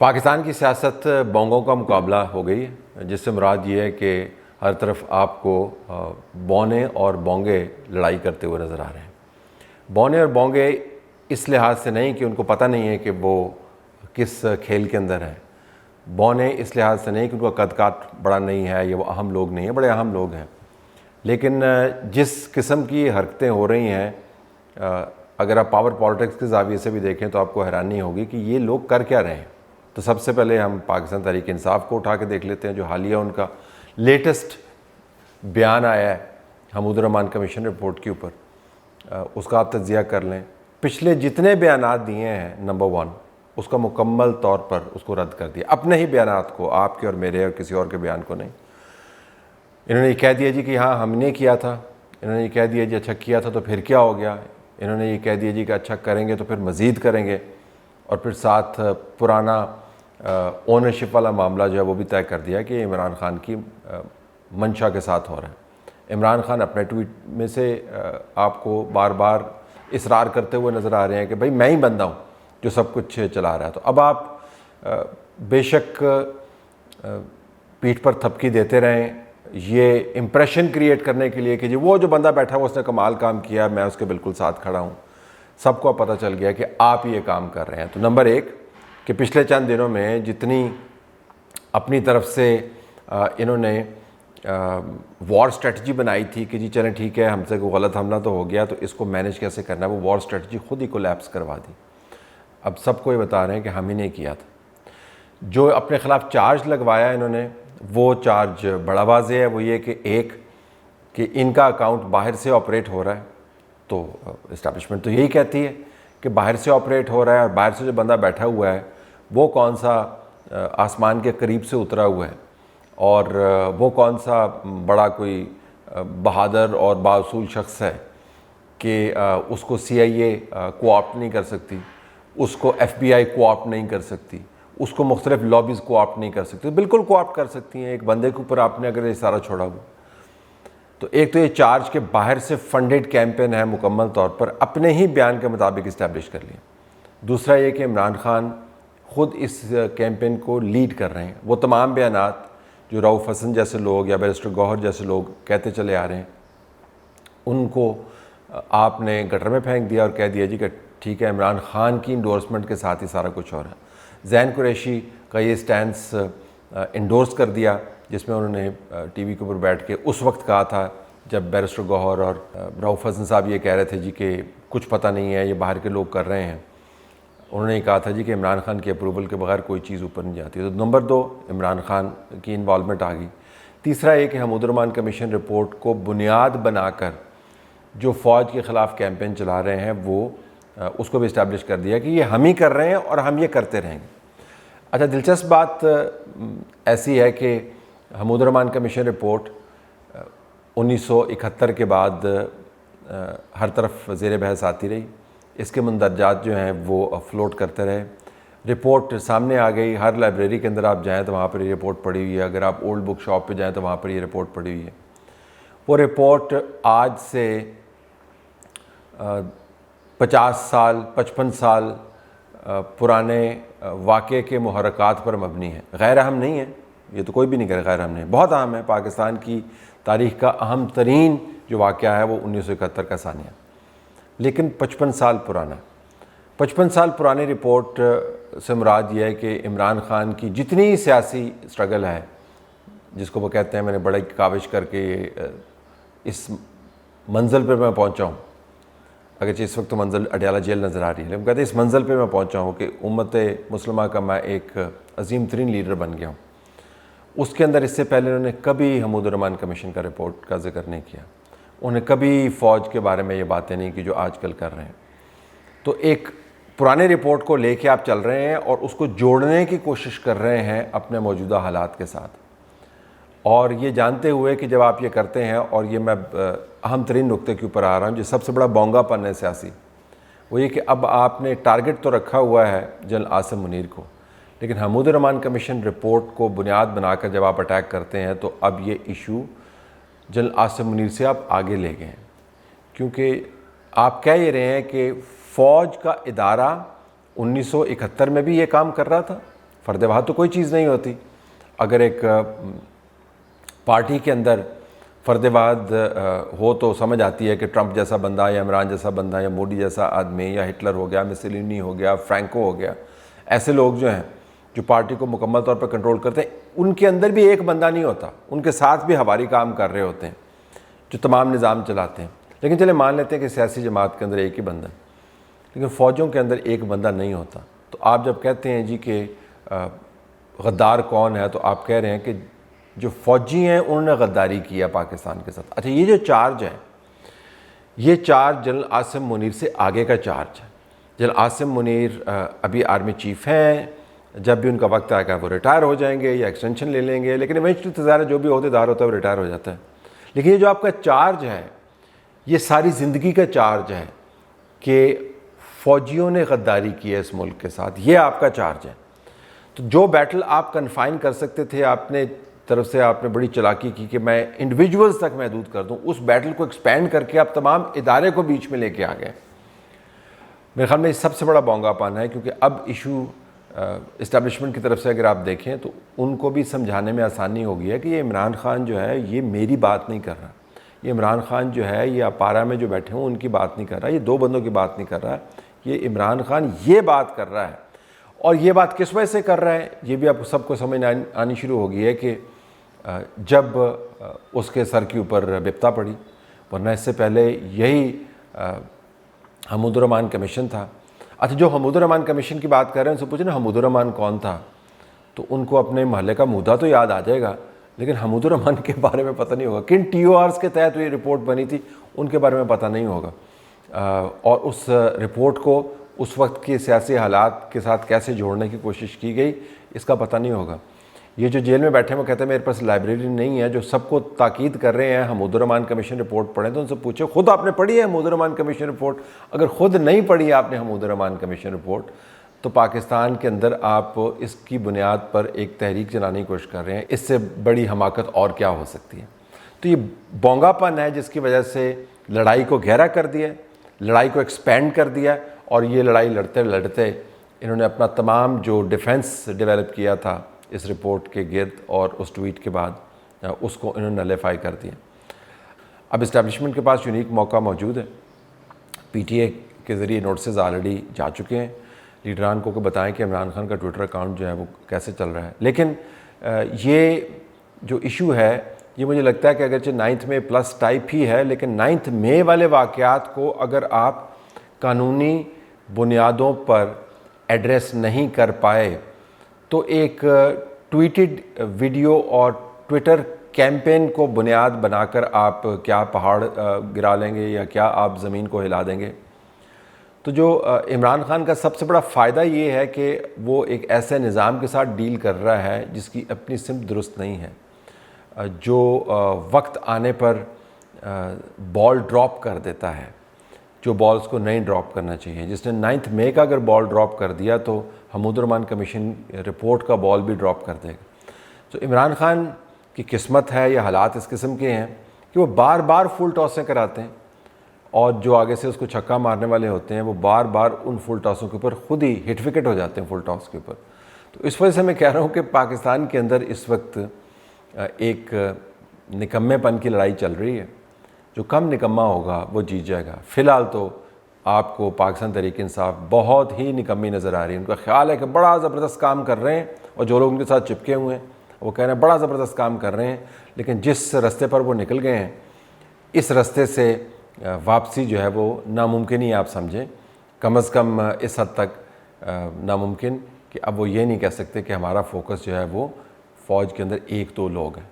پاکستان کی سیاست بونگوں کا مقابلہ ہو گئی ہے، جس سے مراد یہ ہے کہ ہر طرف آپ کو بونے اور بونگے لڑائی کرتے ہوئے نظر آ رہے ہیں۔ بونے اور بونگے اس لحاظ سے نہیں کہ ان کو پتہ نہیں ہے کہ وہ کس کھیل کے اندر ہیں، بونے اس لحاظ سے نہیں کہ ان کا قد کاٹ بڑا نہیں ہے یا وہ اہم لوگ نہیں ہیں، بڑے اہم لوگ ہیں، لیکن جس قسم کی حرکتیں ہو رہی ہیں، اگر آپ پاور پالیٹکس کے زاویے سے بھی دیکھیں تو آپ کو حیرانی ہوگی کہ یہ لوگ کر کیا رہے ہیں۔ تو سب سے پہلے ہم پاکستان تحریک انصاف کو اٹھا کے دیکھ لیتے ہیں، جو حالیہ ان کا لیٹسٹ بیان آیا ہے حمود الرحمان کمیشن رپورٹ کے اوپر، اس کا آپ تجزیہ کر لیں۔ پچھلے جتنے بیانات دیے ہیں نمبر 1 اس کا مکمل طور پر اس کو رد کر دیا، اپنے ہی بیانات کو، آپ کے اور میرے اور کسی اور کے بیان کو نہیں۔ انہوں نے یہ کہہ دیا جی کہ ہاں ہم نے کیا تھا، انہوں نے یہ کہہ دیا جی اچھا کیا تھا تو پھر کیا ہو گیا، انہوں نے یہ کہہ دیا جی کہ اچھا کریں گے تو پھر مزید کریں گے، اور پھر ساتھ پرانا اونرشپ والا معاملہ جو ہے وہ بھی طے کر دیا کہ عمران خان کی منشا کے ساتھ ہو رہا ہے۔ عمران خان اپنے ٹویٹ میں سے آپ کو بار بار اصرار کرتے ہوئے نظر آ رہے ہیں کہ بھائی میں ہی بندہ ہوں جو سب کچھ چلا رہا ہے۔ تو اب آپ بے شک پیٹھ پر تھپکی دیتے رہیں، یہ امپریشن کریٹ کرنے کے لیے کہ جی وہ جو بندہ بیٹھا ہوا اس نے کمال کام کیا، میں اس کے بالکل ساتھ کھڑا ہوں۔ سب کو پتہ چل گیا کہ آپ یہ کام کر رہے ہیں۔ تو نمبر 1 کہ پچھلے چند دنوں میں جتنی اپنی طرف سے انہوں نے وار سٹریٹجی بنائی تھی کہ جی چلیں ٹھیک ہے ہم سے کوئی غلط حملہ تو ہو گیا تو اس کو مینیج کیسے کرنا ہے، وہ وار سٹریٹجی خود ہی کولیپس کروا دی۔ اب سب کو یہ بتا رہے ہیں کہ ہم ہی نے کیا تھا۔ جو اپنے خلاف چارج لگوایا انہوں نے، وہ چارج بڑا واضح ہے، وہ یہ کہ ایک کہ ان کا اکاؤنٹ باہر سے آپریٹ ہو رہا ہے، تو اسٹیبلشمنٹ تو یہی کہتی ہے کہ باہر سے آپریٹ ہو رہا ہے، اور باہر سے جو بندہ بیٹھا ہوا ہے وہ کون سا آسمان کے قریب سے اترا ہوا ہے، اور وہ کون سا بڑا کوئی بہادر اور بااصول شخص ہے کہ اس کو CIA کوآپٹ نہیں کر سکتی، اس کو FBI کوآپٹ نہیں کر سکتی، اس کو مختلف لابیز کوآپٹ نہیں کر سکتی۔ بالکل کوآپٹ کر سکتی ہیں ایک بندے کے اوپر آپ نے اگر یہ سارا چھوڑا ہوا۔ تو ایک تو یہ چارج کے باہر سے فنڈڈ کیمپین ہے، مکمل طور پر اپنے ہی بیان کے مطابق اسٹیبلش کر لیا۔ دوسرا یہ کہ عمران خان خود اس کیمپین کو لیڈ کر رہے ہیں۔ وہ تمام بیانات جو رؤف حسن جیسے لوگ یا بیرسٹر گوہر جیسے لوگ کہتے چلے آ رہے ہیں، ان کو آپ نے گٹر میں پھینک دیا اور کہہ دیا جی کہ ٹھیک ہے عمران خان کی انڈورسمنٹ کے ساتھ ہی سارا کچھ ہو رہا ہے۔ زین قریشی کا یہ سٹینس انڈورس کر دیا، جس میں انہوں نے ٹی وی کے اوپر بیٹھ کے اس وقت کہا تھا جب بیرسٹر گوہر اور رؤف حسن صاحب یہ کہہ رہے تھے جی کہ کچھ پتہ نہیں ہے، یہ باہر کے لوگ کر رہے ہیں۔ انہوں نے کہا تھا جی کہ عمران خان کی اپروول کے بغیر کوئی چیز اوپر نہیں جاتی۔ تو نمبر 2 عمران خان کی انوالومنٹ آ گئی۔ تیسرا یہ کہ حمود الرحمان کمیشن رپورٹ کو بنیاد بنا کر جو فوج کے خلاف کیمپین چلا رہے ہیں وہ اس کو بھی اسٹیبلش کر دیا کہ یہ ہم ہی کر رہے ہیں اور ہم یہ کرتے رہیں گے۔ اچھا دلچسپ بات ایسی ہے کہ حمود الرحمان کمیشن رپورٹ 1971 کے بعد ہر طرف زیر بحث آتی رہی، اس کے مندرجات جو ہیں وہ فلوٹ کرتے رہے، رپورٹ سامنے آ گئی، ہر لائبریری کے اندر آپ جائیں تو وہاں پر یہ رپورٹ پڑی ہوئی ہے، اگر آپ اولڈ بک شاپ پہ جائیں تو وہاں پر یہ رپورٹ پڑی ہوئی ہے۔ وہ رپورٹ آج سے 50 سال 55 سال پرانے واقعے کے محرکات پر مبنی ہے، غیر اہم نہیں ہے، یہ تو کوئی بھی نہیں کرے غیر اہم نہیں، بہت اہم ہے۔ پاکستان کی تاریخ کا اہم ترین جو واقعہ ہے وہ 1971 کا ثانیہ، لیکن 55 سال پرانا۔ 55 سال پرانی رپورٹ سے مراد یہ ہے کہ عمران خان کی جتنی سیاسی سٹرگل ہے، جس کو وہ کہتے ہیں میں نے بڑی کاوش کر کے اس منزل پر میں پہنچا ہوں، اگرچہ اس وقت تو منزل اڈیالہ جیل نظر آ رہی ہے، لیکن کہتے ہیں اس منزل پہ میں پہنچا ہوں کہ امت مسلمہ کا میں ایک عظیم ترین لیڈر بن گیا ہوں۔ اس کے اندر اس سے پہلے انہوں نے کبھی حمود الرحمان کمیشن کا رپورٹ کا ذکر نہیں کیا، انہوں نے کبھی فوج کے بارے میں یہ باتیں نہیں کی جو آج کل کر رہے ہیں۔ تو ایک پرانے رپورٹ کو لے کے آپ چل رہے ہیں اور اس کو جوڑنے کی کوشش کر رہے ہیں اپنے موجودہ حالات کے ساتھ، اور یہ جانتے ہوئے کہ جب آپ یہ کرتے ہیں، اور یہ میں اہم ترین نقطے کے اوپر آ رہا ہوں جو سب سے بڑا بونگا پن ہے سیاسی، وہ یہ کہ اب آپ نے ٹارگٹ تو رکھا ہوا ہے جنرل عاصم منیر کو، لیکن حمود الرحمان کمیشن رپورٹ کو بنیاد بنا کر جب آپ اٹیک کرتے ہیں تو اب یہ ایشو جنرل عاصم منیر سے آپ آگے لے گئے ہیں، کیونکہ آپ کہہ یہ رہے ہیں کہ فوج کا ادارہ 1971 میں بھی یہ کام کر رہا تھا، فرد واحد تو کوئی چیز نہیں ہوتی. اگر ایک پارٹی کے اندر فرد واحد ہو تو سمجھ آتی ہے کہ ٹرمپ جیسا بندہ یا عمران جیسا بندہ یا مودی جیسا آدمی یا ہٹلر ہو گیا، مسولینی ہو گیا، فرینکو ہو گیا، ایسے لوگ جو ہیں جو پارٹی کو مکمل طور پر کنٹرول کرتے ہیں، ان کے اندر بھی ایک بندہ نہیں ہوتا، ان کے ساتھ بھی ہواری کام کر رہے ہوتے ہیں جو تمام نظام چلاتے ہیں. لیکن چلے مان لیتے ہیں کہ سیاسی جماعت کے اندر ایک ہی بندہ ہے، لیکن فوجوں کے اندر ایک بندہ نہیں ہوتا. تو آپ جب کہتے ہیں جی کہ غدار کون ہے، تو آپ کہہ رہے ہیں کہ جو فوجی ہیں انہوں نے غداری کیا پاکستان کے ساتھ. اچھا، یہ جو چارج ہے، یہ چارج جنرل عاصم منیر سے آگے کا چارج ہے. جنرل عاصم منیر ابھی آرمی چیف ہیں، جب بھی ان کا وقت آئے گا وہ ریٹائر ہو جائیں گے یا ایکسٹینشن لے لیں گے، لیکن ایونچولی تو ظاہر ہے جو بھی عہدیدار ہوتا ہے وہ ریٹائر ہو جاتا ہے. لیکن یہ جو آپ کا چارج ہے، یہ ساری زندگی کا چارج ہے کہ فوجیوں نے غداری کی ہے اس ملک کے ساتھ، یہ آپ کا چارج ہے. تو جو بیٹل آپ کنفائن کر سکتے تھے، آپ نے طرف سے آپ نے بڑی چلاکی کی کہ میں انڈیویجولز تک محدود کر دوں، اس بیٹل کو ایکسپینڈ کر کے آپ تمام ادارے کو بیچ میں لے کے آ گئے. میرے خیال میں یہ سب سے بڑا بونگا پن ہے، کیونکہ اب ایشو اسٹیبلشمنٹ کی طرف سے اگر آپ دیکھیں تو ان کو بھی سمجھانے میں آسانی ہوگی ہے کہ یہ عمران خان جو ہے یہ میری بات نہیں کر رہا، یہ عمران خان جو ہے یہ اپارا میں جو بیٹھے ہوں ان کی بات نہیں کر رہا، یہ دو بندوں کی بات نہیں کر رہا، یہ عمران خان یہ بات کر رہا ہے. اور یہ بات کس وجہ سے کر رہا ہے، یہ بھی آپ سب کو سمجھ آنی شروع ہو گئی ہے کہ جب اس کے سر کے اوپر بپتا پڑی، ورنہ اس سے پہلے یہی حمود الرحمان کمیشن تھا. اچھا، جو حمود الرحمان کمیشن کی بات کر رہے ہیں ان سے پوچھیں نا حمود الرحمان کون تھا، تو ان کو اپنے محلے کا مودہ تو یاد آ جائے گا، لیکن حمود الرحمان کے بارے میں پتہ نہیں ہوگا. کن ٹی او آرز کے تحت یہ رپورٹ بنی تھی ان کے بارے میں پتہ نہیں ہوگا، اور اس رپورٹ کو اس وقت کے سیاسی حالات کے ساتھ کیسے جوڑنے کی کوشش کی گئی اس کا پتہ نہیں ہوگا. یہ جو جیل میں بیٹھے ہیں وہ کہتے ہیں میرے پاس لائبریری نہیں ہے، جو سب کو تاکید کر رہے ہیں حمود الرحمان کمیشن رپورٹ پڑھیں، تو ان سے پوچھیں خود آپ نے پڑھی ہے حمود الرحمان کمیشن رپورٹ؟ اگر خود نہیں پڑھی آپ نے حمود الرحمان کمیشن رپورٹ تو پاکستان کے اندر آپ اس کی بنیاد پر ایک تحریک چلانے کی کوشش کر رہے ہیں. اس سے بڑی حماقت اور کیا ہو سکتی ہے؟ تو یہ بونگا پن ہے جس کی وجہ سے لڑائی کو گہرا کر دیا، لڑائی کو ایکسپینڈ کر دیا، اور یہ لڑائی لڑتے لڑتے انہوں نے اپنا تمام جو ڈیفنس ڈیولپ کیا تھا اس رپورٹ کے گرد اور اس ٹویٹ کے بعد اس کو انہوں نے نلیفائی کر دیا. اب اسٹیبلشمنٹ کے پاس یونیک موقع موجود ہے. پی ٹی اے کے ذریعے نوٹسز آلریڈی جا چکے ہیں، لیڈران کو بتائیں کہ عمران خان کا ٹویٹر اکاؤنٹ جو ہے وہ کیسے چل رہا ہے. لیکن یہ جو ایشو ہے یہ مجھے لگتا ہے کہ اگرچہ 9 مئی پلس ٹائپ ہی ہے، لیکن 9 مئی والے واقعات کو اگر آپ قانونی بنیادوں پر ایڈریس نہیں کر پائے تو ایک ٹویٹڈ ویڈیو اور ٹویٹر کیمپین کو بنیاد بنا کر آپ کیا پہاڑ گرا لیں گے یا کیا آپ زمین کو ہلا دیں گے؟ تو جو عمران خان کا سب سے بڑا فائدہ یہ ہے کہ وہ ایک ایسے نظام کے ساتھ ڈیل کر رہا ہے جس کی اپنی سمت درست نہیں ہے، جو وقت آنے پر بال ڈراپ کر دیتا ہے جو بالز کو نہیں ڈراپ کرنا چاہیے. جس نے 9 مئی کا اگر بال ڈراپ کر دیا تو حمود الرحمان کمیشن رپورٹ کا بال بھی ڈراپ کر دے گا. تو عمران خان کی قسمت ہے یا حالات اس قسم کے ہیں کہ وہ بار بار فل ٹاسیں کراتے ہیں، اور جو آگے سے اس کو چھکا مارنے والے ہوتے ہیں وہ بار بار ان فل ٹاسوں کے اوپر خود ہی ہٹ وکٹ ہو جاتے ہیں فل ٹاس کے اوپر. تو اس وجہ سے میں کہہ رہا ہوں کہ پاکستان کے اندر اس وقت ایک نکمے پن کی لڑائی چل رہی ہے. جو کم نکمہ ہوگا وہ جیت جائے گا. فی الحال تو آپ کو پاکستان تحریک انصاف بہت ہی نکمی نظر آ رہی ہے. ان کا خیال ہے کہ بڑا زبردست کام کر رہے ہیں، اور جو لوگ ان کے ساتھ چپکے ہوئے ہیں وہ کہہ رہے ہیں بڑا زبردست کام کر رہے ہیں، لیکن جس رستے پر وہ نکل گئے ہیں اس رستے سے واپسی جو ہے وہ ناممکن ہی آپ سمجھیں. کم از کم اس حد تک ناممکن کہ اب وہ یہ نہیں کہہ سکتے کہ ہمارا فوکس جو ہے وہ فوج کے اندر 1-2 لوگ ہیں.